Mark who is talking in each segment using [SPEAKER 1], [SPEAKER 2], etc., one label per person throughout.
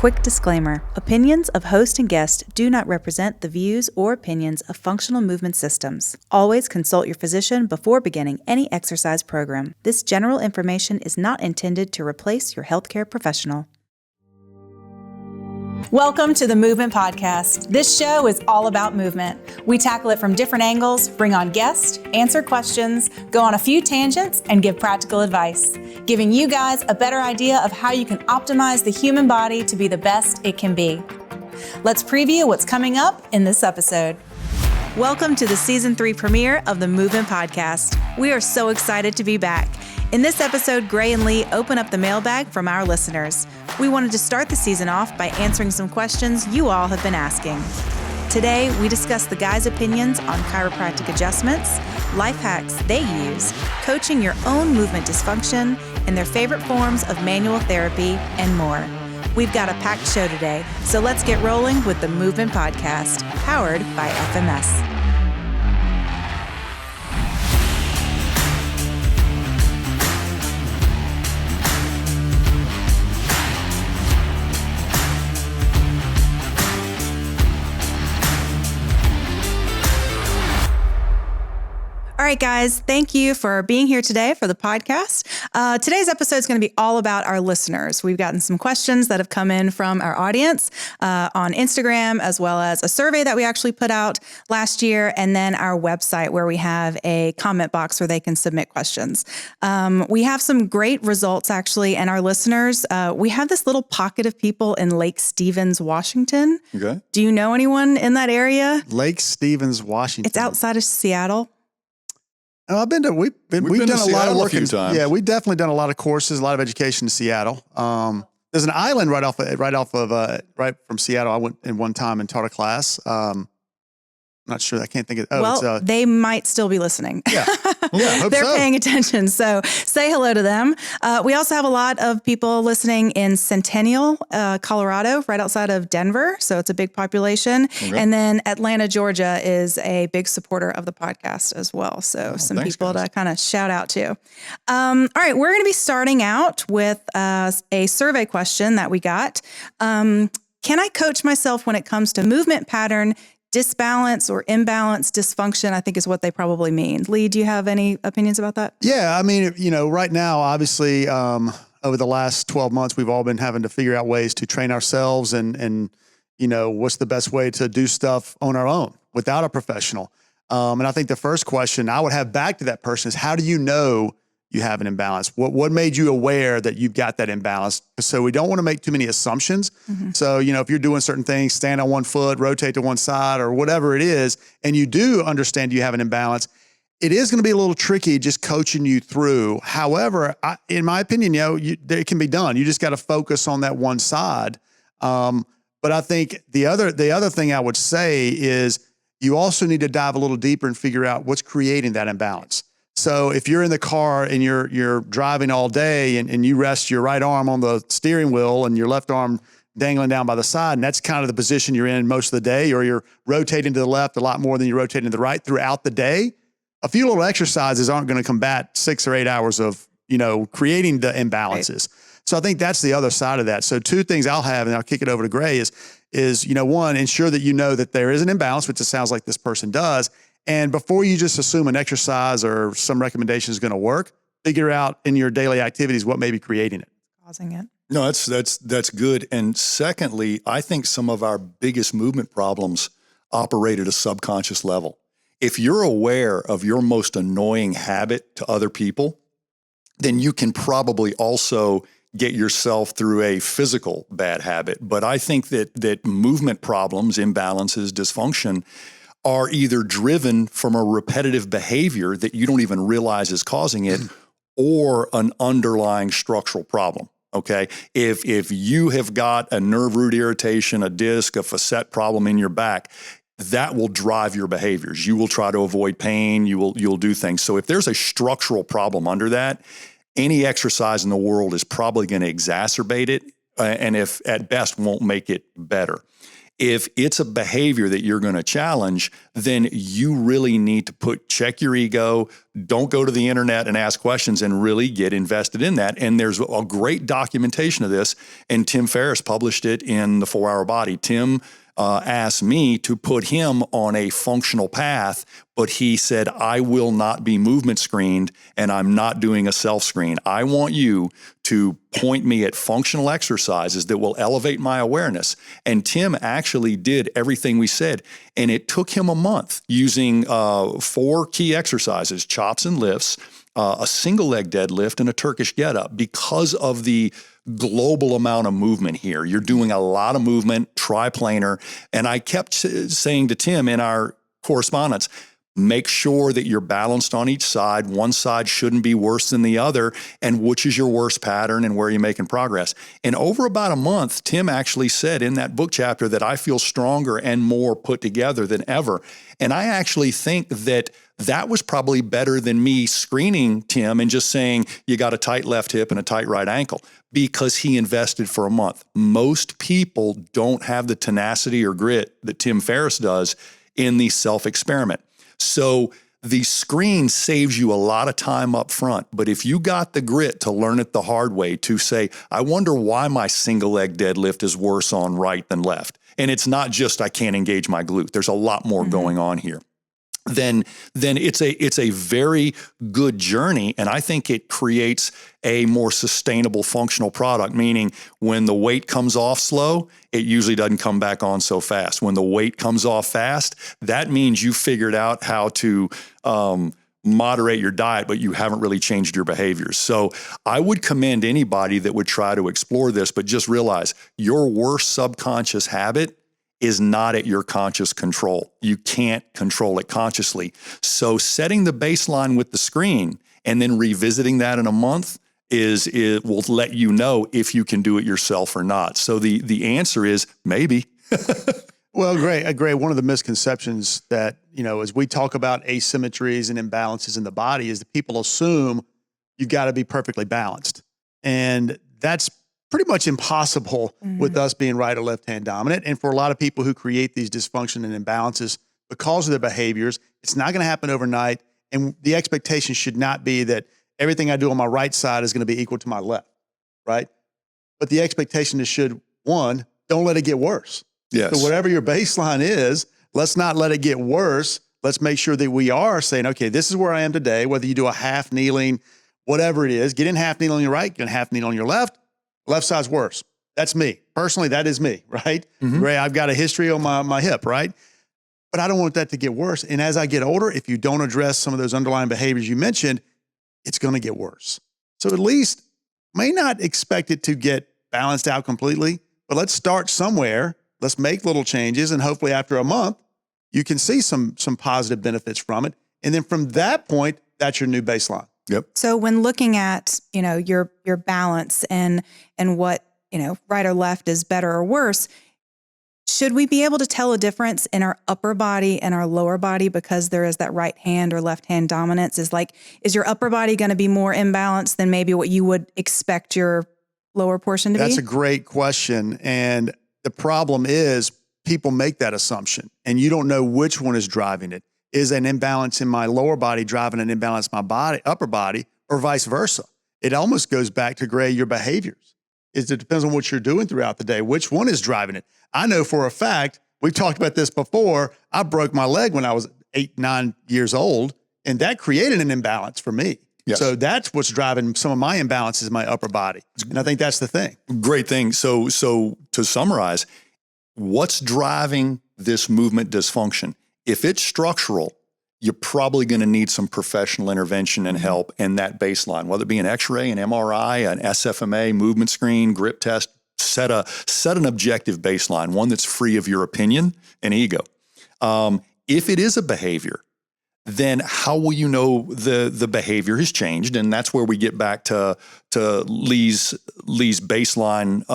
[SPEAKER 1] Quick disclaimer. Opinions of host and guest do not represent the views or opinions of Functional Movement Systems. Always consult your physician before beginning any exercise program. This general information is not intended to replace your healthcare professional. Welcome to the Movement Podcast. This show is all about movement. We tackle it from different angles, bring on guests, answer questions, go on a few tangents, and give practical advice, giving you guys a better idea of how you can optimize the human body to be the best it can be. Let's preview what's coming up in this episode. Welcome to the Season 3 premiere of the Movement Podcast. We are so excited to be back. In this episode, Gray and Lee open up the mailbag from our listeners. We wanted to start the season off by answering some questions you all have been asking. Today, we discuss the guys' opinions on chiropractic adjustments, life hacks they use, coaching your own movement dysfunction, and their favorite forms of manual therapy, and more. We've got a packed show today, so let's get rolling with the Movement Podcast, powered by FMS. All right, guys, thank you for being here today for the podcast. Today's episode is going to be all about our listeners. We've gotten some questions that have come in from our audience on Instagram, as well as a survey that we actually put out last year, and then our website where we have a comment box where they can submit questions. We have some great results, actually, and our listeners, we have this little pocket of people in Lake Stevens, Washington.
[SPEAKER 2] Okay.
[SPEAKER 1] Do you know anyone in that area?
[SPEAKER 2] Lake Stevens, Washington.
[SPEAKER 1] It's outside of Seattle.
[SPEAKER 2] Oh, I've been to. We've done a lot of work
[SPEAKER 3] a few times.
[SPEAKER 2] Yeah, we've definitely done a lot of courses, a lot of education in Seattle. There's an island right from Seattle. I went in one time and taught a class. I'm not sure. I can't think of.
[SPEAKER 1] Well, they might still be listening.
[SPEAKER 2] Yeah, hope
[SPEAKER 1] They're
[SPEAKER 2] so.
[SPEAKER 1] paying attention. So say hello to them. We also have a lot of people listening in Centennial, Colorado, right outside of Denver. So it's a big population. Okay. And then Atlanta, Georgia is a big supporter of the podcast as well. So some people to kind of shout out to. All right, we're going to be starting out with a survey question that we got. Can I coach myself when it comes to movement pattern, disbalance or imbalance, dysfunction, I think is what they probably mean. Lee, do you have any opinions about that?
[SPEAKER 2] Yeah, I mean, right now, obviously, over the last 12 months, we've all been having to figure out ways to train ourselves and what's the best way to do stuff on our own without a professional. And I think the first question I would have back to that person is, how do you know you have an imbalance? What made you aware that you've got that imbalance? So we don't want to make too many assumptions. Mm-hmm. So, if you're doing certain things, stand on one foot, rotate to one side, or whatever it is, and you do understand you have an imbalance, it is going to be a little tricky just coaching you through. However, in my opinion, it can be done. You just got to focus on that one side. But I think the other thing I would say is you also need to dive a little deeper and figure out what's creating that imbalance. So if you're in the car and you're driving all day and you rest your right arm on the steering wheel and your left arm dangling down by the side, and that's kind of the position you're in most of the day, or you're rotating to the left a lot more than you're rotating to the right throughout the day, a few little exercises aren't going to combat 6 or 8 hours of, creating the imbalances. Right. So I think that's the other side of that. So two things I'll have, and I'll kick it over to Gray, is one, ensure that you know that there is an imbalance, which it sounds like this person does. And before you just assume an exercise or some recommendation is going to work, figure out in your daily activities what may be creating it.
[SPEAKER 1] Causing it.
[SPEAKER 3] No, that's good. And secondly, I think some of our biggest movement problems operate at a subconscious level. If you're aware of your most annoying habit to other people, then you can probably also get yourself through a physical bad habit. But I think that movement problems, imbalances, dysfunction are either driven from a repetitive behavior that you don't even realize is causing it, or an underlying structural problem. Okay. If you have got a nerve root irritation, a disc, a facet problem in your back, that will drive your behaviors. You will try to avoid pain. You'll do things. So if there's a structural problem under that, any exercise in the world is probably going to exacerbate it, and if at best won't make it better. If it's a behavior that you're going to challenge, then you really need to check your ego. Don't go to the internet and ask questions, and really get invested in that. And there's a great documentation of this, and Tim Ferriss published it in The 4-Hour Body. Tim asked me to put him on a functional path, but he said, I will not be movement screened, and I'm not doing a self-screen. I want you to point me at functional exercises that will elevate my awareness. And Tim actually did everything we said. And it took him a month using 4 key exercises: chops and lifts, a single leg deadlift, and a Turkish get-up, because of the global amount of movement here. You're doing a lot of movement, triplanar. And I kept saying to Tim in our correspondence, make sure that you're balanced on each side. One side shouldn't be worse than the other. And which is your worst pattern, and where you're making progress. And over about a month, Tim actually said in that book chapter that I feel stronger and more put together than ever. And I actually think that that was probably better than me screening Tim and just saying, you got a tight left hip and a tight right ankle, because he invested for a month. Most people don't have the tenacity or grit that Tim Ferriss does in the self-experiment. So the screen saves you a lot of time up front. But if you got the grit to learn it the hard way, to say, I wonder why my single leg deadlift is worse on right than left. And it's not just I can't engage my glute. There's a lot more going on here. Then it's a very good journey. And I think it creates a more sustainable functional product, meaning when the weight comes off slow, it usually doesn't come back on so fast. When the weight comes off fast, that means you figured out how to moderate your diet, but you haven't really changed your behaviors. So I would commend anybody that would try to explore this, but just realize your worst subconscious habit is not at your conscious control. You can't control it consciously. So setting the baseline with the screen and then revisiting that in a month it will let you know if you can do it yourself or not. So the answer is maybe.
[SPEAKER 2] Well, great. One of the misconceptions that, as we talk about asymmetries and imbalances in the body, is that people assume you've got to be perfectly balanced. And that's pretty much impossible with us being right or left-hand dominant. And for a lot of people who create these dysfunction and imbalances because of their behaviors, it's not going to happen overnight. And the expectation should not be that everything I do on my right side is going to be equal to my left, right? But the expectation is don't let it get worse.
[SPEAKER 3] Yes.
[SPEAKER 2] So whatever your baseline is, let's not let it get worse. Let's make sure that we are saying, okay, this is where I am today, whether you do a half kneeling, whatever it is, get in half kneel on your right, get in half kneel on your left. Left side's worse. That's me. Personally, that is me, right? Ray, I've got a history on my hip, right? But I don't want that to get worse. And as I get older, if you don't address some of those underlying behaviors you mentioned, it's going to get worse. So at least may not expect it to get balanced out completely, but let's start somewhere. Let's make little changes. And hopefully after a month, you can see some positive benefits from it. And then from that point, that's your new baseline.
[SPEAKER 3] Yep.
[SPEAKER 1] So when looking at, your balance and what, right or left is better or worse, should we be able to tell a difference in our upper body and our lower body because there is that right hand or left hand dominance? Is your upper body going to be more imbalanced than maybe what you would expect your lower portion to be?
[SPEAKER 2] That's a great question. And the problem is people make that assumption and you don't know which one is driving it. Is an imbalance in my lower body driving an imbalance in my upper body, or vice versa? It almost goes back to, Gray, your behaviors. It depends on what you're doing throughout the day. Which one is driving it? I know for a fact, we've talked about this before, I broke my leg when I was 8, 9 years old, and that created an imbalance for me. Yes. So that's what's driving some of my imbalances in my upper body. And I think that's the thing.
[SPEAKER 3] Great thing. So to summarize, what's driving this movement dysfunction? If it's structural, you're probably going to need some professional intervention and help in that baseline, whether it be an X-ray, an MRI, an SFMA, movement screen, grip test. Set an objective baseline, one that's free of your opinion and ego. If it is a behavior, then how will you know the behavior has changed? And that's where we get back to Lee's baseline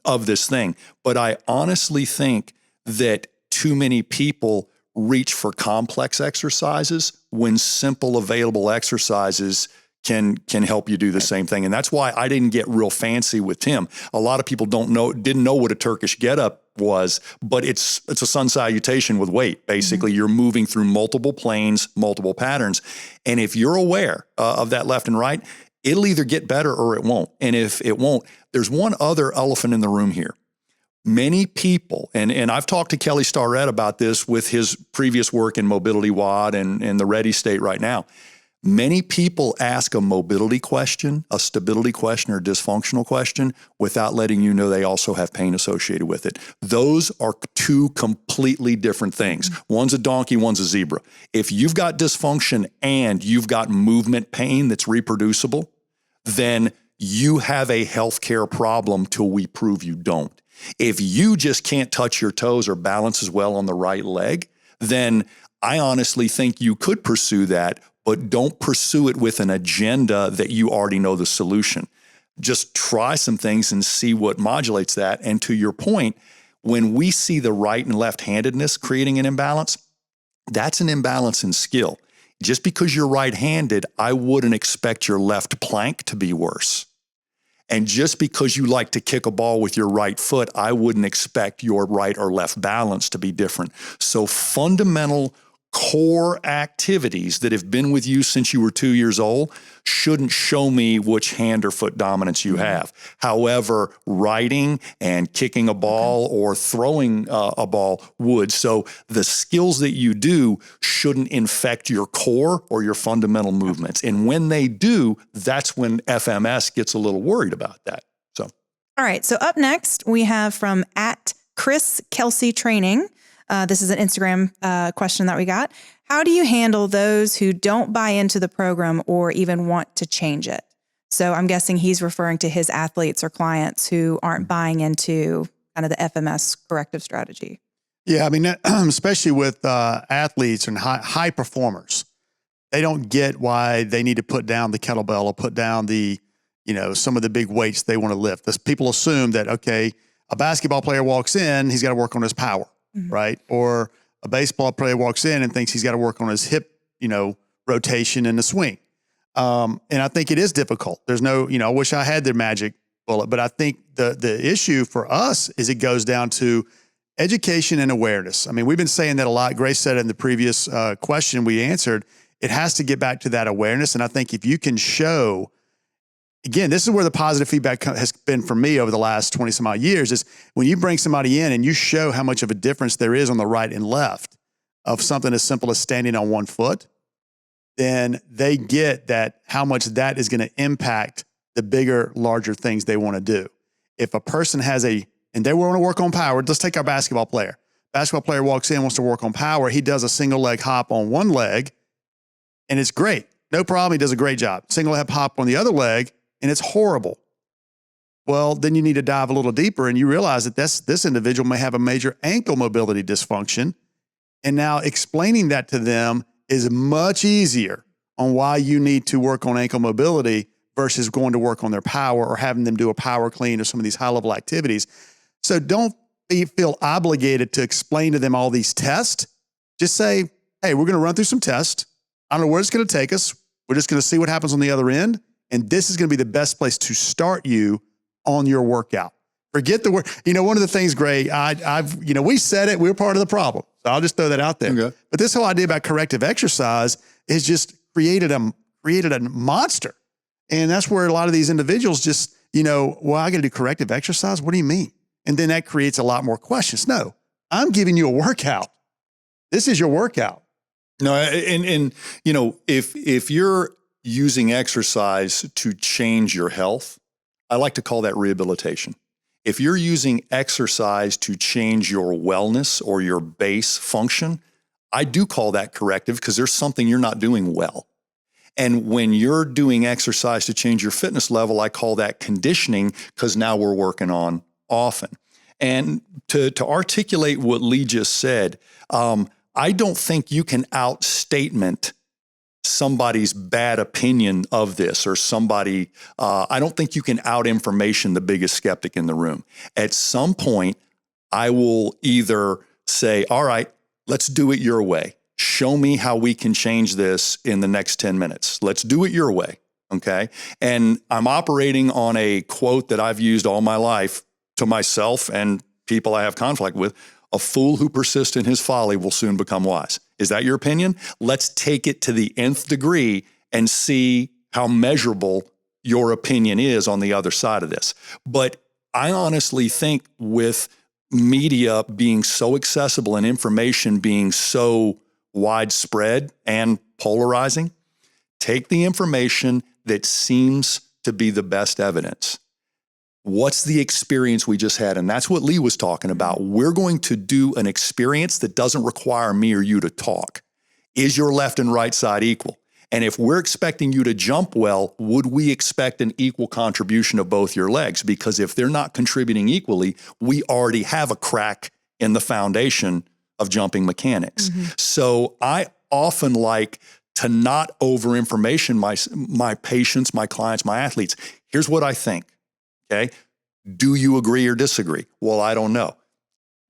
[SPEAKER 3] of this thing. But I honestly think that too many people reach for complex exercises when simple available exercises can help you do the same thing. And that's why I didn't get real fancy with Tim. A lot of people didn't know what a Turkish getup was, but it's a sun salutation with weight. Basically, you're moving through multiple planes, multiple patterns. And if you're aware of that left and right, it'll either get better or it won't. And if it won't, there's one other elephant in the room here. Many people, and I've talked to Kelly Starrett about this with his previous work in Mobility WOD and the Ready State right now. Many people ask a mobility question, a stability question, or dysfunctional question without letting you know they also have pain associated with it. Those are two completely different things. One's a donkey, one's a zebra. If you've got dysfunction and you've got movement pain that's reproducible, then you have a healthcare problem till we prove you don't. If you just can't touch your toes or balance as well on the right leg, then I honestly think you could pursue that, but don't pursue it with an agenda that you already know the solution. Just try some things and see what modulates that. And to your point, when we see the right and left-handedness creating an imbalance, that's an imbalance in skill. Just because you're right-handed, I wouldn't expect your left plank to be worse. And just because you like to kick a ball with your right foot, I wouldn't expect your right or left balance to be different. So fundamental core activities that have been with you since you were 2 years old shouldn't show me which hand or foot dominance you have. However, riding and kicking a ball or throwing a ball would. So the skills that you do shouldn't infect your core or your fundamental movements. And when they do, that's when FMS gets a little worried about that. So,
[SPEAKER 1] all right. So up next, we have from @ChrisKelseyTraining. This is an Instagram question that we got. How do you handle those who don't buy into the program or even want to change it? So I'm guessing he's referring to his athletes or clients who aren't buying into kind of the FMS corrective strategy.
[SPEAKER 2] Yeah, I mean, especially with athletes and high performers, they don't get why they need to put down the kettlebell or put down some of the big weights they want to lift. People assume that, okay, a basketball player walks in, he's got to work on his power. Right? Or a baseball player walks in and thinks he's got to work on his hip, rotation and the swing. And I think it is difficult. There's no, I wish I had the magic bullet, but I think the issue for us is it goes down to education and awareness. I mean, we've been saying that a lot. Grace said it in the previous question we answered. It has to get back to that awareness. And I think if you can show, again, this is where the positive feedback has been for me over the last 20 some odd years, is when you bring somebody in and you show how much of a difference there is on the right and left of something as simple as standing on one foot, then they get that how much that is going to impact the bigger, larger things they want to do. If a person has and they want to work on power, let's take our basketball player. Basketball player walks in, wants to work on power. He does a single leg hop on one leg and it's great. No problem. He does a great job. Single leg hop on the other leg, and it's horrible. Well, then you need to dive a little deeper and you realize that this individual may have a major ankle mobility dysfunction. And now explaining that to them is much easier on why you need to work on ankle mobility versus going to work on their power or having them do a power clean or some of these high-level activities. So don't feel obligated to explain to them all these tests. Just say, hey, we're going to run through some tests. I don't know where it's going to take us. We're just going to see what happens on the other end. And this is going to be the best place to start you on your workout. Forget the work. One of the things, Gray, we said it, we're part of the problem. So I'll just throw that out there. Okay. But this whole idea about corrective exercise is just created a monster. And that's where a lot of these individuals just, I got to do corrective exercise. What do you mean? And then that creates a lot more questions. No, I'm giving you a workout. This is your workout.
[SPEAKER 3] No, and if you're using exercise to change your health, I like to call that rehabilitation. If you're using exercise to change your wellness or your base function, I do call that corrective because there's something you're not doing well. And when you're doing exercise to change your fitness level, I call that conditioning because now we're working on often. And to articulate what Lee just said, I don't think you can outstatement somebody's bad opinion of this or somebody, I don't think you can out information the biggest skeptic in the room. At some point, I will either say, all right, let's do it your way. Show me how we can change this in the next 10 minutes. Let's do it your way. Okay. And I'm operating on a quote that I've used all my life to myself and people I have conflict with. A fool who persists in his folly will soon become wise. Is that your opinion? Let's take it to the nth degree and see how measurable your opinion is on the other side of this. But I honestly think with media being so accessible and information being so widespread and polarizing, take the information that seems to be the best evidence. What's the experience we just had? And that's what Lee was talking about. We're going to do an experience that doesn't require me or you to talk. Is your left and right side equal? And if we're expecting you to jump well, would we expect an equal contribution of both your legs? Because if they're not contributing equally, we already have a crack in the foundation of jumping mechanics. So I often like to not over information my patients, my clients, my athletes. Here's what I think. Okay. Do you agree or disagree? Well, I don't know.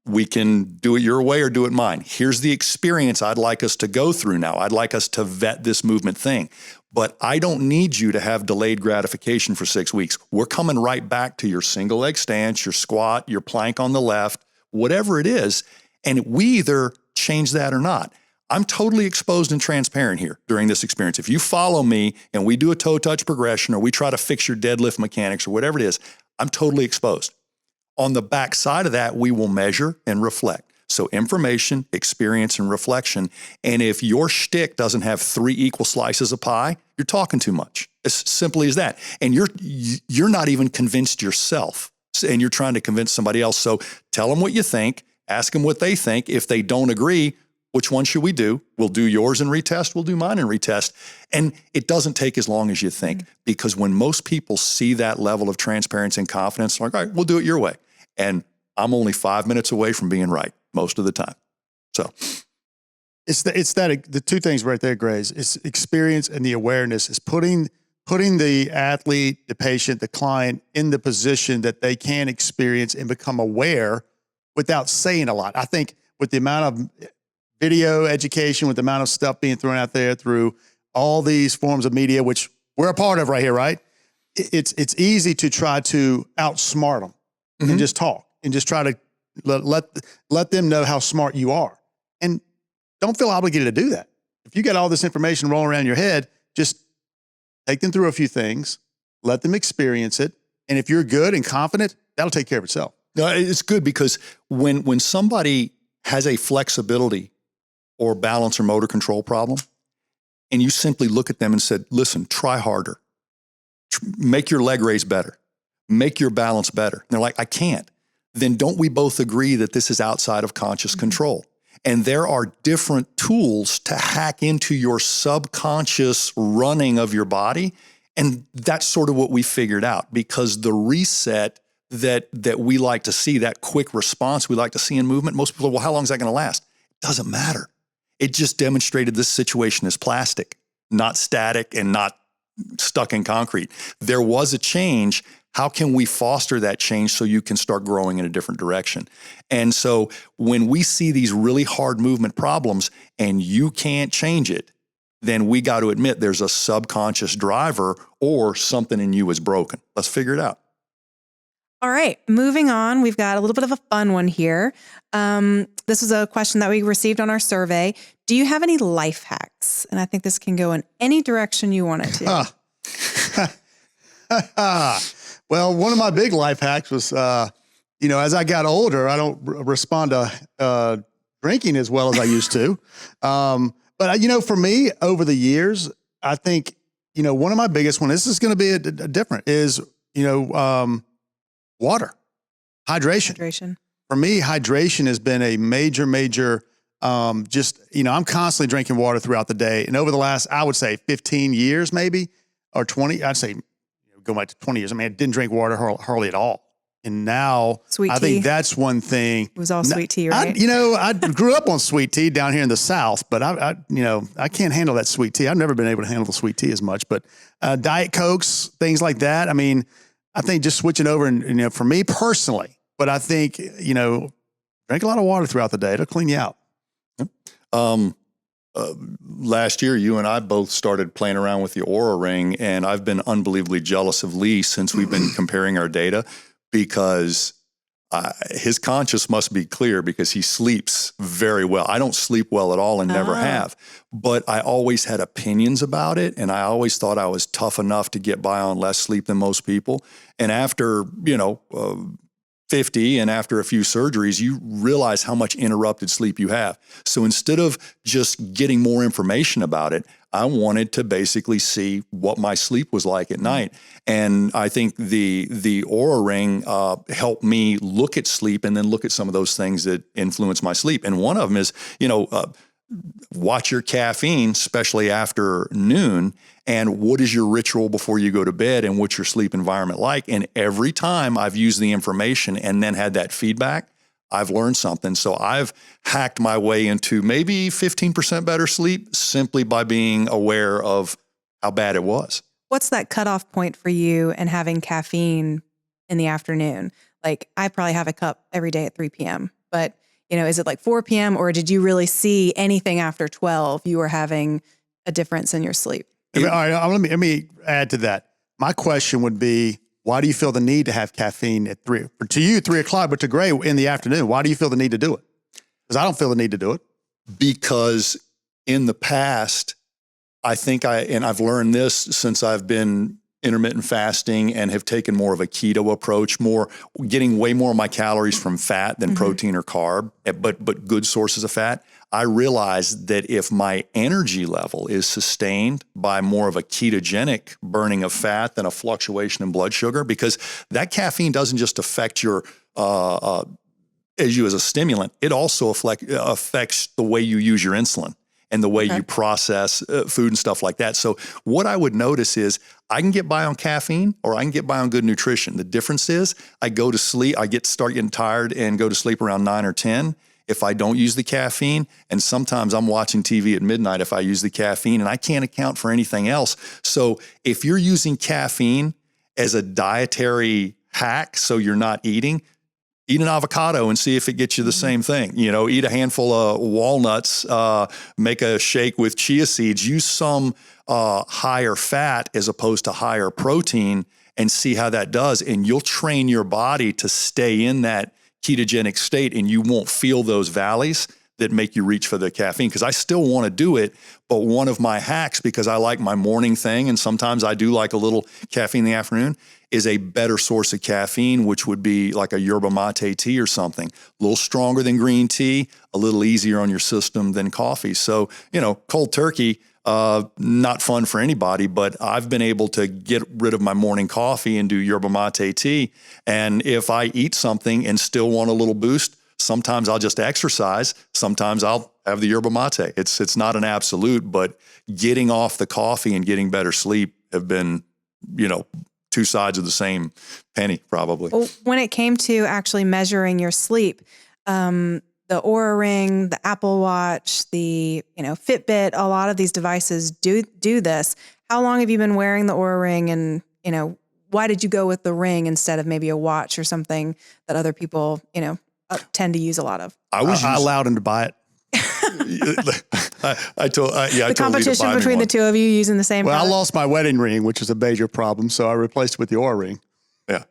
[SPEAKER 3] We can do it your way or do it mine. Here's the experience I'd like us to go through now. I'd like us to vet this movement thing. But I don't need you to have delayed gratification for 6 weeks. We're coming right back to your single leg stance, your squat, your plank on the left, whatever it is. And we either change that or not. I'm totally exposed and transparent here during this experience. If you follow me and we do a toe touch progression or we try to fix your deadlift mechanics or whatever it is, I'm totally exposed. On the back side of that, we will measure and reflect. So information, experience, and reflection. And if your shtick doesn't have 3 equal slices of pie, you're talking too much. As simply as that. And you're not even convinced yourself, and you're trying to convince somebody else. So tell them what you think, ask them what they think. If they don't agree, which one should we do? We'll do yours and retest. We'll do mine and retest. And it doesn't take as long as you think, because when most people see that level of transparency and confidence, they're like, all right, we'll do it your way. And I'm only 5 minutes away from being right most of the time. So
[SPEAKER 2] it's the two things right there, Grace. It's experience and the awareness. Is putting the athlete, the patient, the client in the position that they can experience and become aware without saying a lot. I think with the amount of video education, with the amount of stuff being thrown out there through all these forms of media, which we're a part of right here, right? It's easy to try to outsmart them and just talk and just try to let them know how smart you are. And don't feel obligated to do that. If you got all this information rolling around your head, just take them through a few things, let them experience it. And if you're good and confident, that'll take care of itself.
[SPEAKER 3] No, it's good because when somebody has a flexibility or balance or motor control problem, and you simply look at them and said, listen, try harder, make your leg raise better, make your balance better. And they're like, I can't. Then don't we both agree that this is outside of conscious control? And there are different tools to hack into your subconscious running of your body. And that's sort of what we figured out, because the reset that we like to see, that quick response we like to see in movement, most people are, well, how long is that going to last? It doesn't matter. It just demonstrated this situation is plastic, not static and not stuck in concrete. There was a change. How can we foster that change so you can start growing in a different direction? And so when we see these really hard movement problems and you can't change it, then we got to admit there's a subconscious driver or something in you is broken. Let's figure it out.
[SPEAKER 1] All right, moving on. We've got a little bit of a fun one here. This was a question that we received on our survey. Do you have any life hacks? And I think this can go in any direction you want it to.
[SPEAKER 2] Well, one of my big life hacks was, as I got older, I don't respond to drinking as well as I used to. But for me, over the years, I think, one of my biggest one, this is going to be a different, is, water, hydration. For me, hydration has been a major, I'm constantly drinking water throughout the day. And over the last, I would say 15 years, maybe, or 20, I'd say go back to 20 years. I didn't drink water hardly at all. And now
[SPEAKER 1] sweet
[SPEAKER 2] I
[SPEAKER 1] tea.
[SPEAKER 2] think that's one thing.
[SPEAKER 1] It was all sweet tea, right?
[SPEAKER 2] I grew up on sweet tea down here in the South, but I can't handle that sweet tea. I've never been able to handle the sweet tea as much, but Diet Cokes, things like that. I think just switching over and, for me personally, but I think, drink a lot of water throughout the day. It'll clean you out.
[SPEAKER 3] last year, you and I both started playing around with the Oura Ring, and I've been unbelievably jealous of Lee since we've been comparing our data, because his conscience must be clear, because he sleeps very well. I don't sleep well at all and never have, but I always had opinions about it, and I always thought I was tough enough to get by on less sleep than most people. And after, 50 and after a few surgeries, you realize how much interrupted sleep you have. So instead of just getting more information about it, I wanted to basically see what my sleep was like at night. And I think the Oura Ring helped me look at sleep and then look at some of those things that influence my sleep. And one of them is, watch your caffeine, especially after noon, and what is your ritual before you go to bed, and what's your sleep environment like? And every time I've used the information and then had that feedback, I've learned something. So I've hacked my way into maybe 15% better sleep simply by being aware of how bad it was.
[SPEAKER 1] What's that cutoff point for you and having caffeine in the afternoon? Like, I probably have a cup every day at 3 p.m., but is it like 4 p.m. or did you really see anything after 12? You were having a difference in your sleep?
[SPEAKER 2] All right, let me add to that. My question would be, why do you feel the need to have caffeine at 3? To you, 3 o'clock, but to Gray in the afternoon, why do you feel the need to do it? Because I don't feel the need to do it.
[SPEAKER 3] Because in the past, I think I've learned this since I've been intermittent fasting and have taken more of a keto approach, getting way more of my calories from fat than protein or carb, but good sources of fat. I realized that if my energy level is sustained by more of a ketogenic burning of fat than a fluctuation in blood sugar, because that caffeine doesn't just affect your as a stimulant, it also affects the way you use your insulin and the way you process food and stuff like that. So what I would notice is I can get by on caffeine or I can get by on good nutrition. The difference is I go to sleep, start getting tired and go to sleep around 9 or 10 if I don't use the caffeine. And sometimes I'm watching TV at midnight if I use the caffeine, and I can't account for anything else. So if you're using caffeine as a dietary hack so you're not eating, eat an avocado and see if it gets you the same thing. Eat a handful of walnuts, make a shake with chia seeds, use some higher fat as opposed to higher protein, and see how that does. And you'll train your body to stay in that ketogenic state, and you won't feel those valleys that make you reach for the caffeine. Because I still want to do it, but one of my hacks, because I like my morning thing, and sometimes I do like a little caffeine in the afternoon, is a better source of caffeine, which would be like a yerba mate tea or something. A little stronger than green tea, a little easier on your system than coffee. So, cold turkey, not fun for anybody, but I've been able to get rid of my morning coffee and do yerba mate tea. And if I eat something and still want a little boost, sometimes I'll just exercise. Sometimes I'll have the yerba mate. It's not an absolute, but getting off the coffee and getting better sleep have been, two sides of the same penny, probably.
[SPEAKER 1] Well, when it came to actually measuring your sleep, the Oura Ring, the Apple Watch, the Fitbit, a lot of these devices do this. How long have you been wearing the Oura Ring, and why did you go with the ring instead of maybe a watch or something that other people tend to use a lot of?
[SPEAKER 2] I allowed him to buy it.
[SPEAKER 3] I told
[SPEAKER 1] the competition between the two of you using the same.
[SPEAKER 2] Well,
[SPEAKER 1] product?
[SPEAKER 2] I lost my wedding ring, which is a major problem, so I replaced it with the Oura Ring.
[SPEAKER 3] Yeah.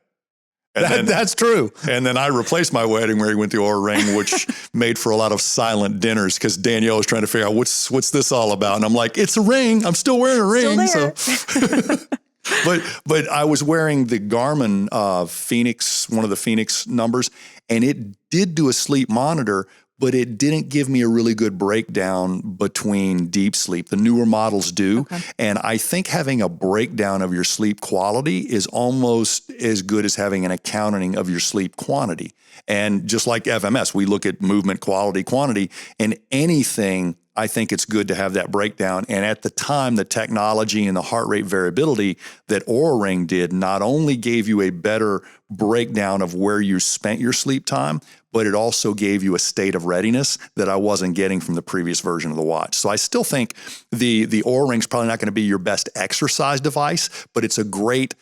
[SPEAKER 2] That's true.
[SPEAKER 3] And then I replaced my wedding ring with the Oura Ring, which made for a lot of silent dinners because Danielle was trying to figure out what's this all about. And I'm like, it's a ring. I'm still wearing a ring. So, but I was wearing the Garmin Phoenix, one of the Phoenix numbers, and it did do a sleep monitor, but it didn't give me a really good breakdown between deep sleep. The newer models do. Okay. And I think having a breakdown of your sleep quality is almost as good as having an accounting of your sleep quantity. And just like FMS, we look at movement, quality, quantity, and anything, I think it's good to have that breakdown. And at the time, the technology and the heart rate variability that Oura Ring did not only gave you a better breakdown of where you spent your sleep time, but it also gave you a state of readiness that I wasn't getting from the previous version of the watch. So I still think the Oura Ring's probably not going to be your best exercise device, but it's a great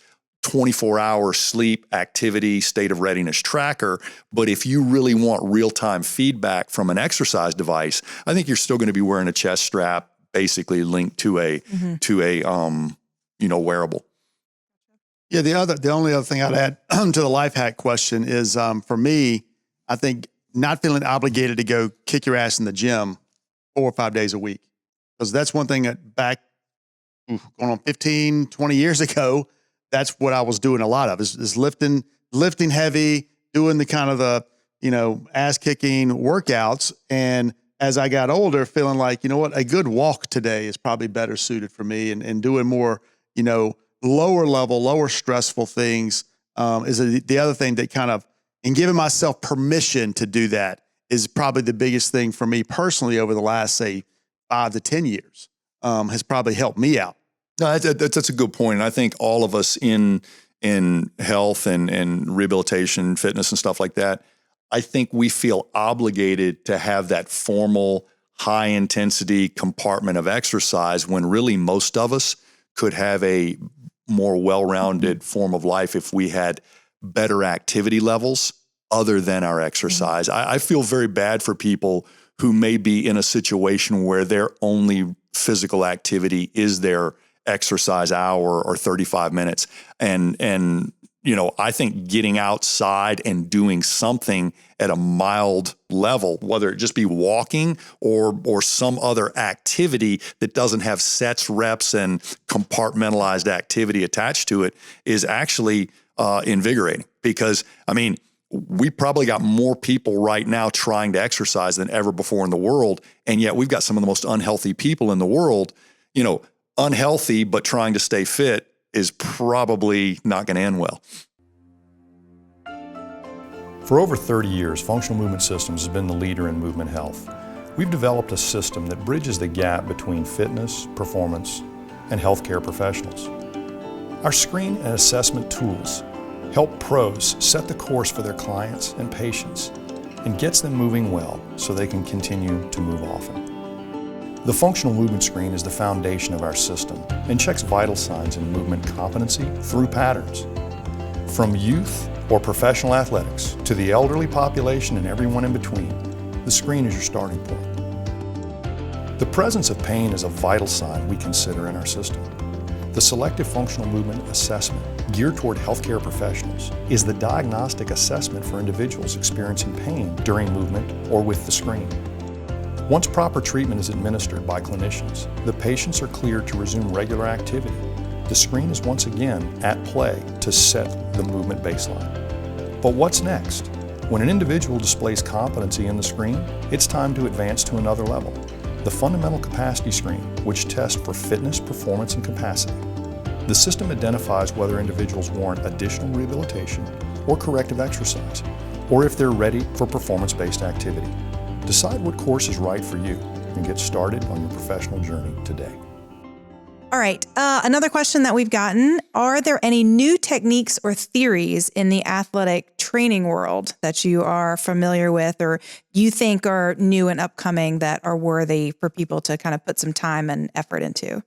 [SPEAKER 3] 24-hour sleep, activity, state of readiness tracker. But if you really want real-time feedback from an exercise device, I think you're still going to be wearing a chest strap, basically linked to a wearable.
[SPEAKER 2] Yeah, the only other thing I'd add to the life hack question is, for me, I think not feeling obligated to go kick your ass in the gym 4 or 5 days a week. Because that's one thing that back going on 15, 20 years ago, that's what I was doing a lot of is lifting heavy, doing the kind of the, ass kicking workouts. And as I got older, feeling like, you know what, a good walk today is probably better suited for me, and doing more, lower level, lower stressful things is the other thing that kind of, and giving myself permission to do that is probably the biggest thing for me personally over the last, say, 5 to 10 years has probably helped me out.
[SPEAKER 3] No, that's a good point. And I think all of us in health and rehabilitation, fitness and stuff like that, I think we feel obligated to have that formal, high intensity compartment of exercise when really most of us could have a more well-rounded form of life if we had better activity levels other than our exercise. I feel very bad for people who may be in a situation where their only physical activity is their exercise hour or 35 minutes. And I think getting outside and doing something at a mild level, whether it just be walking or some other activity that doesn't have sets, reps, and compartmentalized activity attached to it, is actually invigorating. Because, we probably got more people right now trying to exercise than ever before in the world. And yet we've got some of the most unhealthy people in the world. Unhealthy, but trying to stay fit is probably not going to end well.
[SPEAKER 4] For over 30 years, Functional Movement Systems has been the leader in movement health. We've developed a system that bridges the gap between fitness, performance, and healthcare professionals. Our screen and assessment tools help pros set the course for their clients and patients and gets them moving well so they can continue to move often. The functional movement screen is the foundation of our system and checks vital signs in movement competency through patterns. From youth or professional athletics to the elderly population and everyone in between, the screen is your starting point. The presence of pain is a vital sign we consider in our system. The Selective Functional Movement Assessment, geared toward healthcare professionals, is the diagnostic assessment for individuals experiencing pain during movement or with the screen. Once proper treatment is administered by clinicians, the patients are cleared to resume regular activity. The screen is once again at play to set the movement baseline. But what's next? When an individual displays competency in the screen, it's time to advance to another level. The Fundamental Capacity Screen, which tests for fitness, performance, and capacity. The system identifies whether individuals warrant additional rehabilitation or corrective exercise, or if they're ready for performance-based activity. Decide what course is right for you and get started on your professional journey today.
[SPEAKER 1] All right. Another question that we've gotten, are there any new techniques or theories in the athletic training world that you are familiar with or you think are new and upcoming that are worthy for people to kind of put some time and effort into?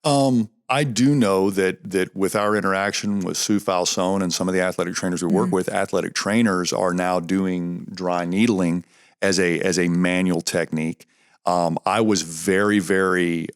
[SPEAKER 3] I do know that with our interaction with Sue Falsone and some of the athletic trainers we work with, athletic trainers are now doing dry needling as a manual technique. I was very, very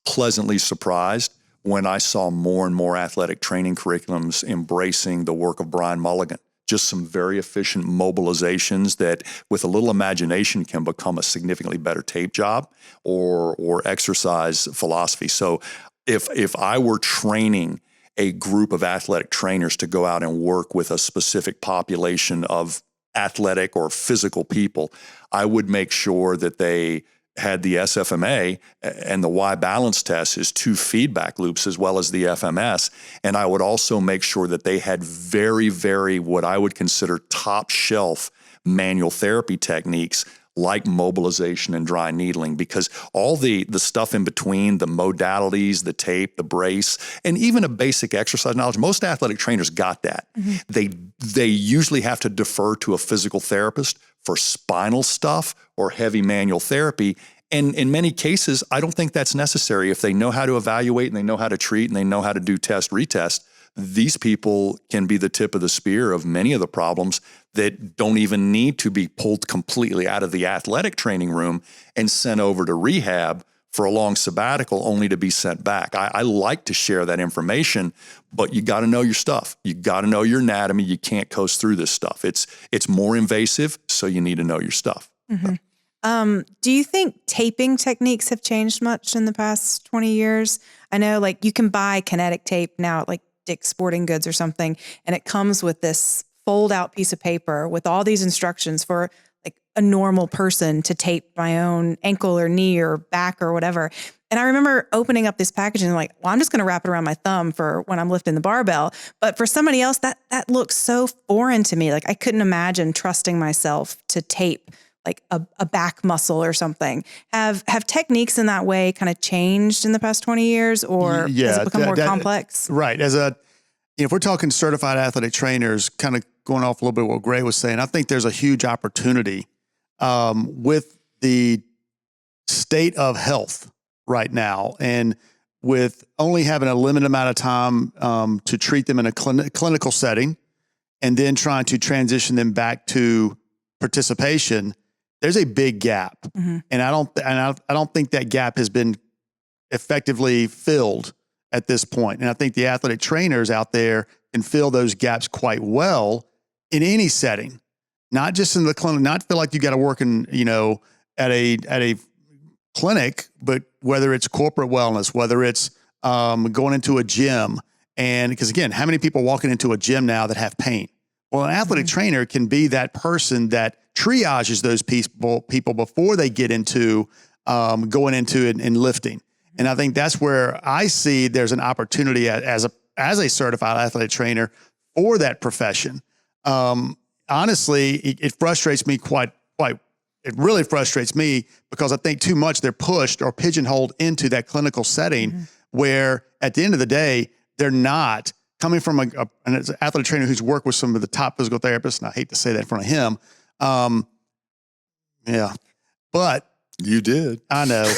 [SPEAKER 3] pleasantly surprised when I saw more and more athletic training curriculums embracing the work of Brian Mulligan. Just some very efficient mobilizations that with a little imagination can become a significantly better tape job or exercise philosophy. So if I were training a group of athletic trainers to go out and work with a specific population of athletic or physical people, I would make sure that they had the SFMA and the Y balance test as 2 feedback loops as well as the FMS. And I would also make sure that they had very, very what I would consider top shelf manual therapy techniques like mobilization and dry needling, because all the stuff in between, the modalities, the tape, the brace, and even a basic exercise knowledge, most athletic trainers got that. They usually have to defer to a physical therapist for spinal stuff or heavy manual therapy. And in many cases, I don't think that's necessary. If they know how to evaluate and they know how to treat and they know how to do test, retest, these people can be the tip of the spear of many of the problems that don't even need to be pulled completely out of the athletic training room and sent over to rehab for a long sabbatical only to be sent back. I like to share that information, but you got to know your stuff. You got to know your anatomy. You can't coast through this stuff. It's more invasive, so you need to know your stuff.
[SPEAKER 1] Mm-hmm. Do you think taping techniques have changed much in the past 20 years? I know like you can buy kinetic tape now at like Dick's Sporting Goods or something, and it comes with this fold out piece of paper with all these instructions for like a normal person to tape my own ankle or knee or back or whatever. And I remember opening up this package and like, well, I'm just going to wrap it around my thumb for when I'm lifting the barbell. But for somebody else, that looks so foreign to me. Like I couldn't imagine trusting myself to tape like a back muscle or something. Have techniques in that way kind of changed in the past 20 years, or has it become more complex?
[SPEAKER 2] Right. If we're talking certified athletic trainers, kind of going off a little bit what Gray was saying, I think there's a huge opportunity with the state of health right now, and with only having a limited amount of time to treat them in a clinical setting, and then trying to transition them back to participation. There's a big gap, and I don't think that gap has been effectively filled at this point. And I think the athletic trainers out there can fill those gaps quite well in any setting, not just in the clinic. Not feel like you got to work in at a clinic, but whether it's corporate wellness, whether it's going into a gym, and because again, how many people walking into a gym now that have pain? Well, an athletic trainer can be that person that triages those people before they get into going into it and lifting. And I think that's where I see there's an opportunity as a certified athletic trainer for that profession. Honestly, it frustrates me it really frustrates me because I think too much they're pushed or pigeonholed into that clinical setting where at the end of the day, they're not coming from an athletic trainer who's worked with some of the top physical therapists. And I hate to say that in front of him. But
[SPEAKER 3] you did.
[SPEAKER 2] I know.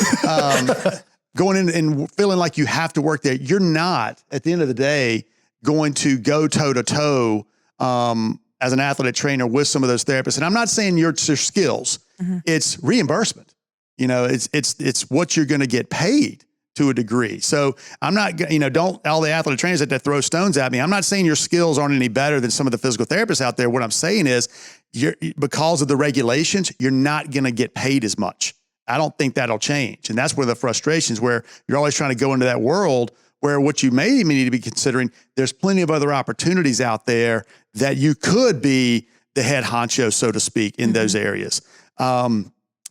[SPEAKER 2] Going in and feeling like you have to work there. You're not, at the end of the day, going to go toe to toe as an athletic trainer with some of those therapists. And I'm not saying your skills. It's reimbursement. It's what you're going to get paid to a degree. So I'm not, don't all the athletic trainers that throw stones at me. I'm not saying your skills aren't any better than some of the physical therapists out there. What I'm saying is because of the regulations, you're not going to get paid as much. I don't think that'll change. And that's where the frustrations, where you're always trying to go into that world where what you may even need to be considering, there's plenty of other opportunities out there that you could be the head honcho, so to speak, in those areas.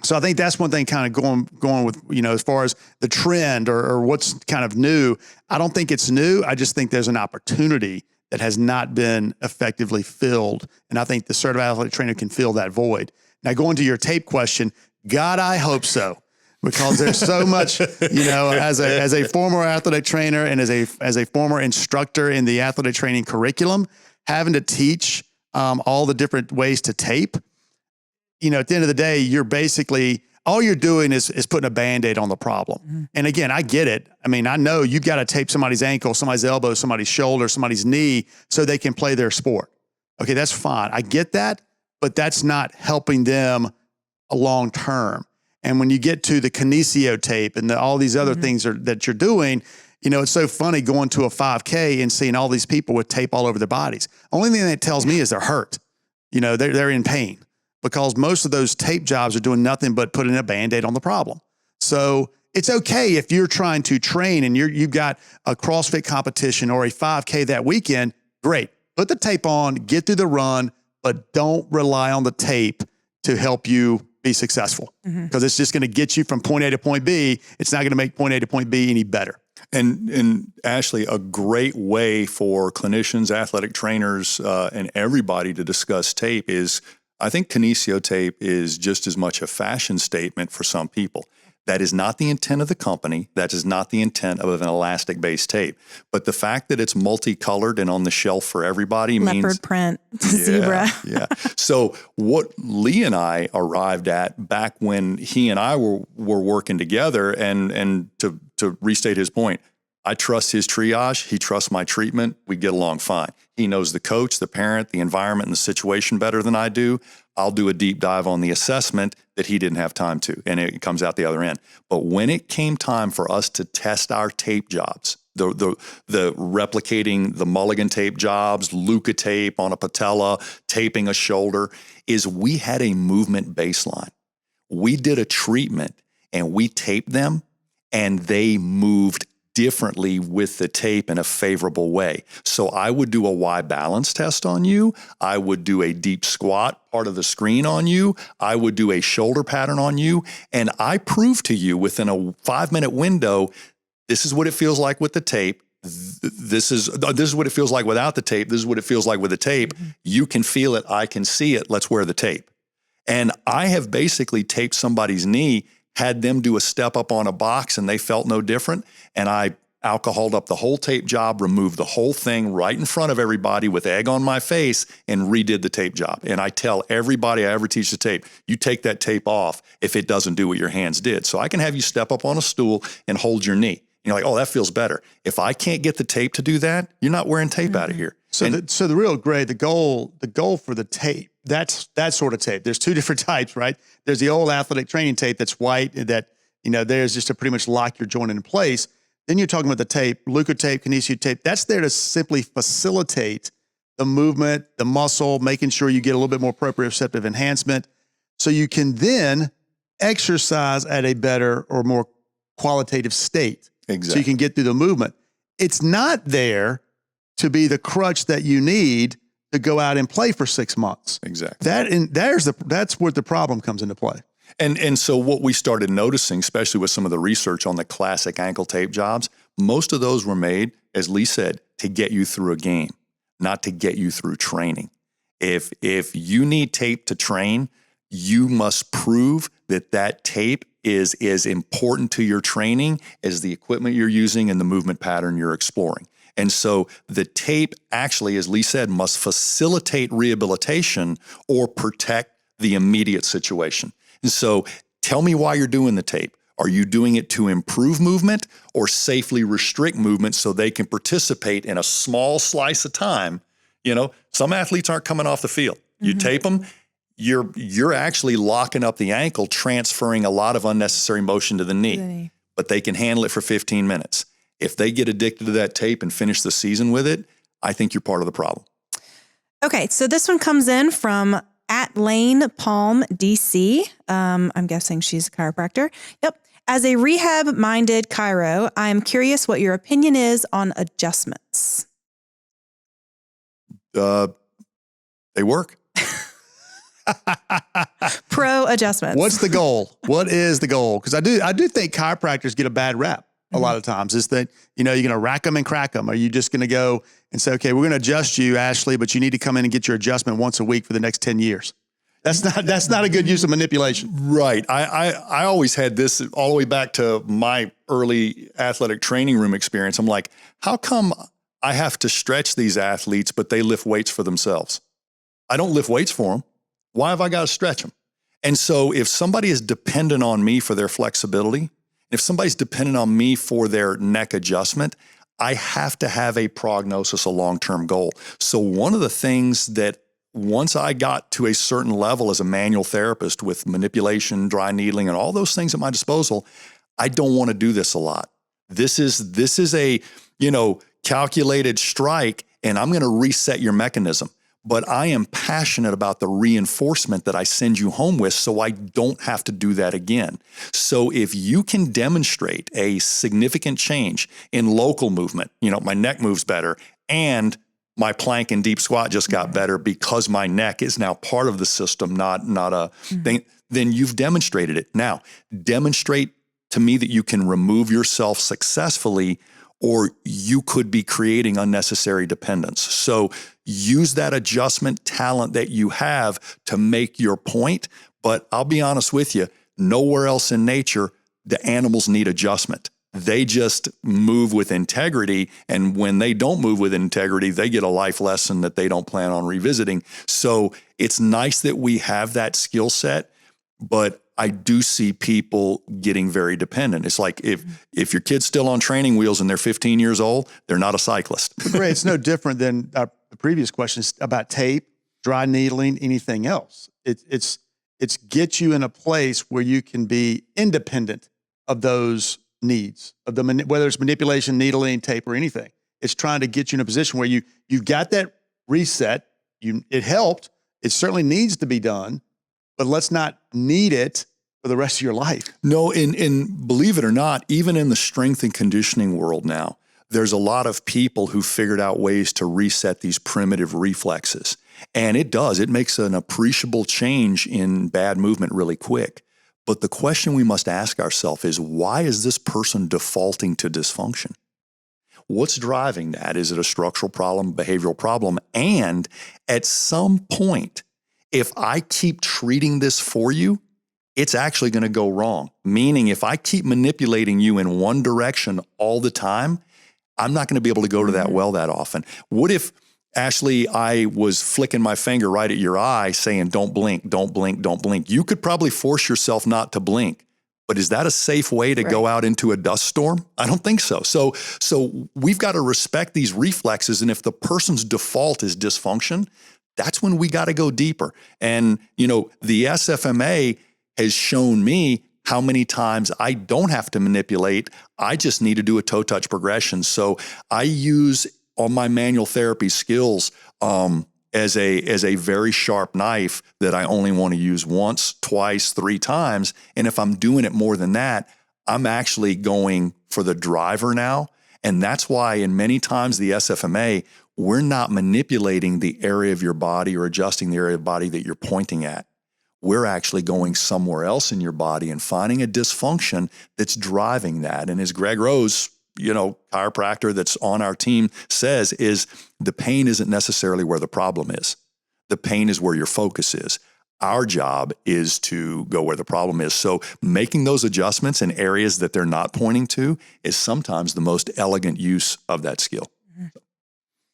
[SPEAKER 2] So I think that's one thing kind of going with, as far as the trend or what's kind of new. I don't think it's new. I just think there's an opportunity that has not been effectively filled. And I think the certified athletic trainer can fill that void. Now, going to your tape question, God, I hope so, because there's so much, as a former athletic trainer and as a former instructor in the athletic training curriculum, having to teach all the different ways to tape. At the end of the day, you're basically, all you're doing is putting a Band-Aid on the problem. And again, I get it. I mean, I know you've got to tape somebody's ankle, somebody's elbow, somebody's shoulder, somebody's knee so they can play their sport. Okay, that's fine. I get that, but that's not helping them long term. And when you get to the kinesio tape and all these other things that you're doing, it's so funny going to a 5K and seeing all these people with tape all over their bodies. Only thing that tells me is they're hurt. They're in pain, because most of those tape jobs are doing nothing but putting a Band-Aid on the problem. So it's okay if you're trying to train and you've got a CrossFit competition or a 5K that weekend, great. Put the tape on, get through the run, but don't rely on the tape to help you be successful, because it's just going to get you from point A to point B. It's not going to make point A to point B any better.
[SPEAKER 3] And Ashley, a great way for clinicians, athletic trainers, and everybody to discuss tape is, I think kinesio tape is just as much a fashion statement for some people. That is not the intent of the company. That is not the intent of an elastic-based tape. But the fact that it's multicolored and on the shelf for everybody means...
[SPEAKER 1] Leopard print, zebra.
[SPEAKER 3] Yeah. So what Lee and I arrived at back when he and I were working together, and to restate his point, I trust his triage. He trusts my treatment. We get along fine. He knows the coach, the parent, the environment, and the situation better than I do. I'll do a deep dive on the assessment that he didn't have time to, and it comes out the other end. But when it came time for us to test our tape jobs, the replicating the Mulligan tape jobs, Luca tape on a patella, taping a shoulder, is we had a movement baseline. We did a treatment and we taped them, and they moved differently with the tape in a favorable way. So I would do a Y balance test on you. I would do a deep squat part of the screen on you. I would do a shoulder pattern on you. And I proved to you within a 5-minute window, this is what it feels like with the tape. This is what it feels like without the tape. This is what it feels like with the tape. Mm-hmm. You can feel it. I can see it. Let's wear the tape. And I have basically taped somebody's knee, had them do a step up on a box, and they felt no different. And I alcoholed up the whole tape job, removed the whole thing right in front of everybody with egg on my face, and redid the tape job. And I tell everybody I ever teach the tape, you take that tape off if it doesn't do what your hands did. So I can have you step up on a stool and hold your knee. You're like, oh, that feels better. If I can't get the tape to do that, you're not wearing tape out of here.
[SPEAKER 2] So the real grade, the goal for the tape, that's that sort of tape. There's two different types, right? There's the old athletic training tape that's white, that, there's just to pretty much lock your joint in place. Then you're talking about the tape, Luca tape, kinesia tape. That's there to simply facilitate the movement, the muscle, making sure you get a little bit more proprioceptive enhancement, so you can then exercise at a better or more qualitative state.
[SPEAKER 3] Exactly.
[SPEAKER 2] So you can get through the movement. It's not there to be the crutch that you need to go out and play for 6 months.
[SPEAKER 3] Exactly.
[SPEAKER 2] That's where the problem comes into play.
[SPEAKER 3] And so what we started noticing, especially with some of the research on the classic ankle tape jobs, most of those were made, as Lee said, to get you through a game, not to get you through training. If you need tape to train, you must prove that tape is as important to your training as the equipment you're using and the movement pattern you're exploring. And so the tape actually, as Lee said, must facilitate rehabilitation or protect the immediate situation. And so tell me why you're doing the tape. Are you doing it to improve movement or safely restrict movement so they can participate in a small slice of time? Some athletes aren't coming off the field. You tape them, you're actually locking up the ankle, transferring a lot of unnecessary motion to the knee, but they can handle it for 15 minutes. If they get addicted to that tape and finish the season with it, I think you're part of the problem.
[SPEAKER 1] Okay, so this one comes in from @Lane_Palm DC. I'm guessing she's a chiropractor. Yep. As a rehab-minded chiro, I am curious what your opinion is on adjustments.
[SPEAKER 3] They work.
[SPEAKER 1] Pro adjustments.
[SPEAKER 2] What's the goal? What is the goal? Because I do think chiropractors get a bad rep a lot of times. Is that, you're going to rack them and crack them? Are you just going to go and say, okay, we're going to adjust you, Ashley, but you need to come in and get your adjustment once a week for the next 10 years? That's not a good use of manipulation.
[SPEAKER 3] Right. I always had this all the way back to my early athletic training room experience. I'm like, how come I have to stretch these athletes, but they lift weights for themselves? I don't lift weights for them. Why have I got to stretch them? And so if somebody is dependent on me for their flexibility, if somebody's dependent on me for their neck adjustment, I have to have a prognosis, a long-term goal. So one of the things that once I got to a certain level as a manual therapist with manipulation, dry needling, and all those things at my disposal, I don't want to do this a lot. This is a, calculated strike, and I'm going to reset your mechanism. But I am passionate about the reinforcement that I send you home with, so I don't have to do that again. So if you can demonstrate a significant change in local movement, my neck moves better, and my plank and deep squat just got better because my neck is now part of the system, not a thing, then you've demonstrated it. Now, demonstrate to me that you can remove yourself successfully, or you could be creating unnecessary dependence. So use that adjustment talent that you have to make your point. But I'll be honest with you, nowhere else in nature, the animals need adjustment. They just move with integrity. And when they don't move with integrity, they get a life lesson that they don't plan on revisiting. So it's nice that we have that skill set, but I do see people getting very dependent. It's like if your kid's still on training wheels and they're 15 years old, they're not a cyclist.
[SPEAKER 2] Great. It's no different than the previous questions about tape, dry needling, anything else. It's get you in a place where you can be independent of those needs, of whether it's manipulation, needling, tape, or anything. It's trying to get you in a position where you got that reset. It helped. It certainly needs to be done, but let's not need it for the rest of your life.
[SPEAKER 3] No, and believe it or not, even in the strength and conditioning world now, there's a lot of people who figured out ways to reset these primitive reflexes. And it makes an appreciable change in bad movement really quick. But the question we must ask ourselves is, why is this person defaulting to dysfunction? What's driving that? Is it a structural problem, behavioral problem? And at some point, if I keep treating this for you, it's actually going to go wrong. Meaning, if I keep manipulating you in one direction all the time, I'm not going to be able to go to that well that often. What if, Ashley, I was flicking my finger right at your eye saying, don't blink, don't blink, don't blink? You could probably force yourself not to blink. But is that a safe way to go out into a dust storm? I don't think so. So we've got to respect these reflexes. And if the person's default is dysfunction, that's when we got to go deeper. And, the SFMA has shown me how many times I don't have to manipulate. I just need to do a toe touch progression. So I use on my manual therapy skills as a very sharp knife that I only want to use once, twice, 3 times. And if I'm doing it more than that, I'm actually going for the driver now. And that's why in many times the SFMA, we're not manipulating the area of your body or adjusting the area of body that you're pointing at. We're actually going somewhere else in your body and finding a dysfunction that's driving that. And as Greg Rose, chiropractor that's on our team says, is the pain isn't necessarily where the problem is. The pain is where your focus is. Our job is to go where the problem is. So making those adjustments in areas that they're not pointing to is sometimes the most elegant use of that skill.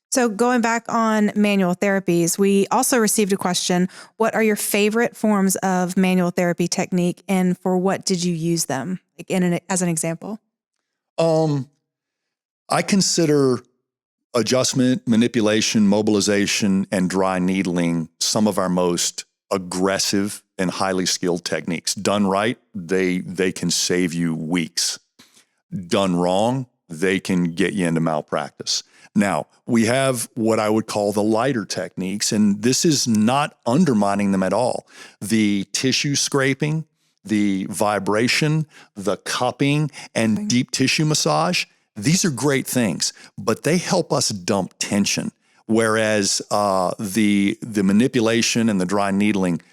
[SPEAKER 1] So going back on manual therapies, we also received a question: what are your favorite forms of manual therapy technique, and for what did you use them? As an example.
[SPEAKER 3] I consider adjustment, manipulation, mobilization, and dry needling some of our most aggressive and highly skilled techniques. Done right, they can save you weeks. Done wrong, they can get you into malpractice. Now, we have what I would call the lighter techniques, and this is not undermining them at all. The tissue scraping, the vibration, the cupping, and deep tissue massage, these are great things, but they help us dump tension. Whereas the manipulation and the dry needling,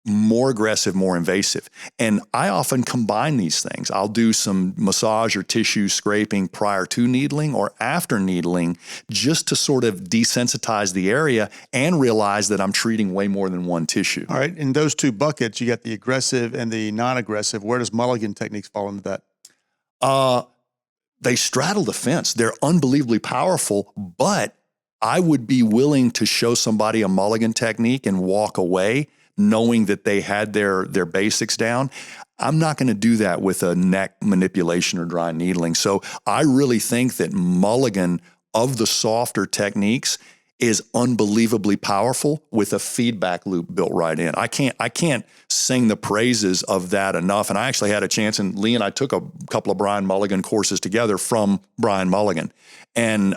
[SPEAKER 3] more aggressive, more invasive. And I often combine these things. I'll do some massage or tissue scraping prior to needling or after needling, just to sort of desensitize the area and realize that I'm treating way more than one tissue.
[SPEAKER 2] All right. In those 2 buckets, you got the aggressive and the non-aggressive. Where does Mulligan techniques fall into that?
[SPEAKER 3] They straddle the fence. They're unbelievably powerful, but I would be willing to show somebody a Mulligan technique and walk away knowing that they had their basics down. I'm not going to do that with a neck manipulation or dry needling. So I really think that Mulligan, of the softer techniques, is unbelievably powerful with a feedback loop built right in. I can't sing the praises of that enough. And I actually had a chance, and Lee and I took a couple of Brian Mulligan courses together from Brian Mulligan. And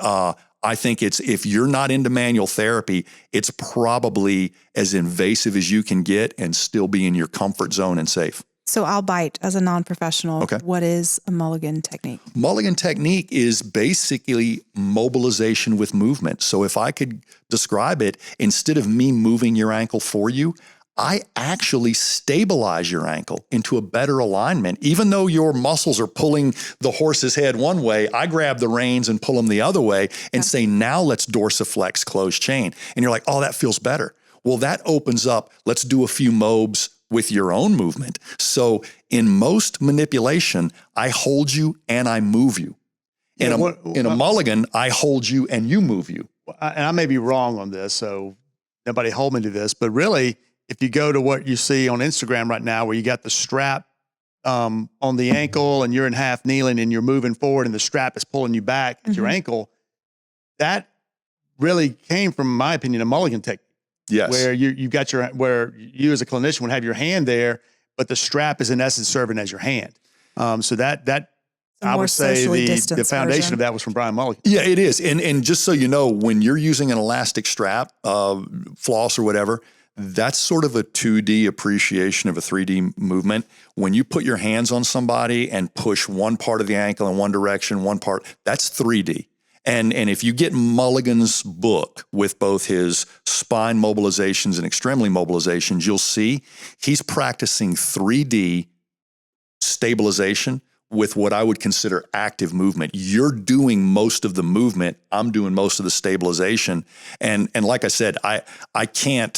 [SPEAKER 3] I think if you're not into manual therapy, it's probably as invasive as you can get and still be in your comfort zone and safe.
[SPEAKER 1] So I'll bite as a non-professional.
[SPEAKER 3] Okay.
[SPEAKER 1] What is a Mulligan technique?
[SPEAKER 3] Mulligan technique is basically mobilization with movement. So if I could describe it, instead of me moving your ankle for you, I actually stabilize your ankle into a better alignment. Even though your muscles are pulling the horse's head one way, I grab the reins and pull them the other way and say, now let's dorsiflex closed chain. And you're like, oh, that feels better. Well, that opens up, let's do a few mobs with your own movement. So in most manipulation, I hold you and I move you. In a Mulligan, I hold you and you move you.
[SPEAKER 2] And I may be wrong on this, so nobody hold me to this, but really, if you go to what you see on Instagram right now, where you got the strap on the ankle and you're in half kneeling and you're moving forward and the strap is pulling you back at your ankle, that really came from, in my opinion, a mulligan technique.
[SPEAKER 3] Yes.
[SPEAKER 2] Where you've got where you as a clinician would have your hand there, but the strap is in essence serving as your hand. So that I would say the foundation of that was from Brian Mulligan.
[SPEAKER 3] Yeah, it is. And just so you know, when you're using an elastic strap, floss or whatever, that's sort of a 2D appreciation of a 3D movement. When you put your hands on somebody and push one part of the ankle in one direction, one part, that's 3D. And if you get Mulligan's book with both his spine mobilizations and extremity mobilizations, you'll see he's practicing 3D stabilization with what I would consider active movement. You're doing most of the movement. I'm doing most of the stabilization. And like I said, I can't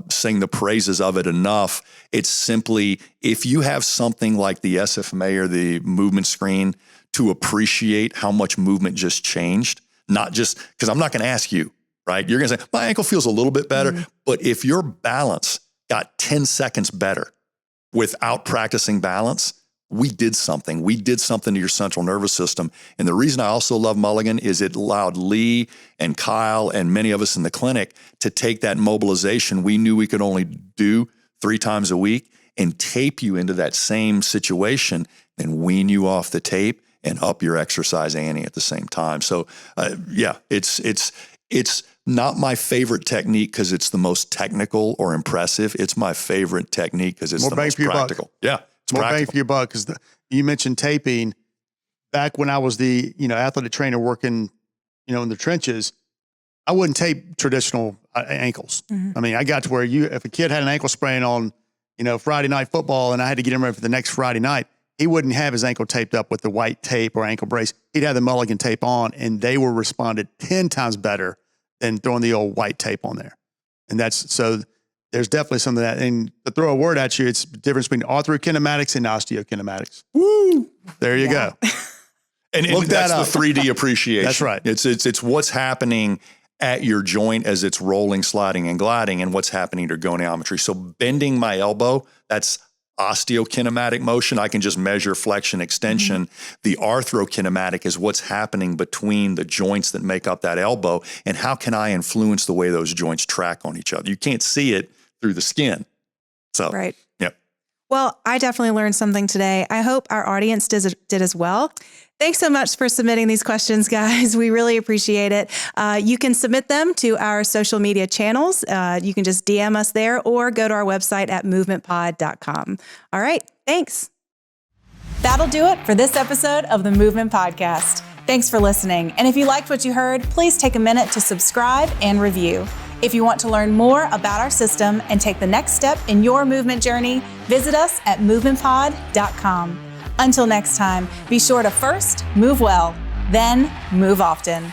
[SPEAKER 3] sing the praises of it enough. It's simply, if you have something like the SFMA or the movement screen to appreciate how much movement just changed, not just, because I'm not going to ask you, right? You're going to say, my ankle feels a little bit better. But if your balance got 10 seconds better without practicing balance, we did something. We did something to your central nervous system. And the reason I also love Mulligan is it allowed Lee and Kyle and many of us in the clinic to take that mobilization we knew we could only do 3 times a week and tape you into that same situation and wean you off the tape and up your exercise ante at the same time. So yeah, it's not my favorite technique because it's the most technical or impressive. It's my favorite technique because it's the most practical. Yeah.
[SPEAKER 2] More bang for your buck, because you mentioned taping. Back when I was the athletic trainer working in the trenches, I wouldn't tape traditional ankles. I mean, I got to where if a kid had an ankle sprain on Friday night football and I had to get him ready for the next Friday night, he wouldn't have his ankle taped up with the white tape or ankle brace. He'd have the Mulligan tape on, and they were responded 10 times better than throwing the old white tape on there. And there's definitely some of that. And to throw a word at you, it's the difference between arthrokinematics and osteokinematics. Woo! There you go.
[SPEAKER 3] And that's the 3D appreciation.
[SPEAKER 2] That's right.
[SPEAKER 3] It's what's happening at your joint as it's rolling, sliding, and gliding, and what's happening to goniometry. So bending my elbow, that's osteokinematic motion. I can just measure flexion, extension. The arthrokinematic is what's happening between the joints that make up that elbow, and how can I influence the way those joints track on each other? You can't see it through the skin. So,
[SPEAKER 1] right.
[SPEAKER 3] Yep.
[SPEAKER 1] Well, I definitely learned something today. I hope our audience did as well. Thanks so much for submitting these questions, guys. We really appreciate it. You can submit them to our social media channels. You can just DM us there or go to our website at movementpod.com. All right. Thanks. That'll do it for this episode of the Movement Podcast. Thanks for listening. And if you liked what you heard, please take a minute to subscribe and review. If you want to learn more about our system and take the next step in your movement journey, visit us at movementpod.com. Until next time, be sure to first move well, then move often.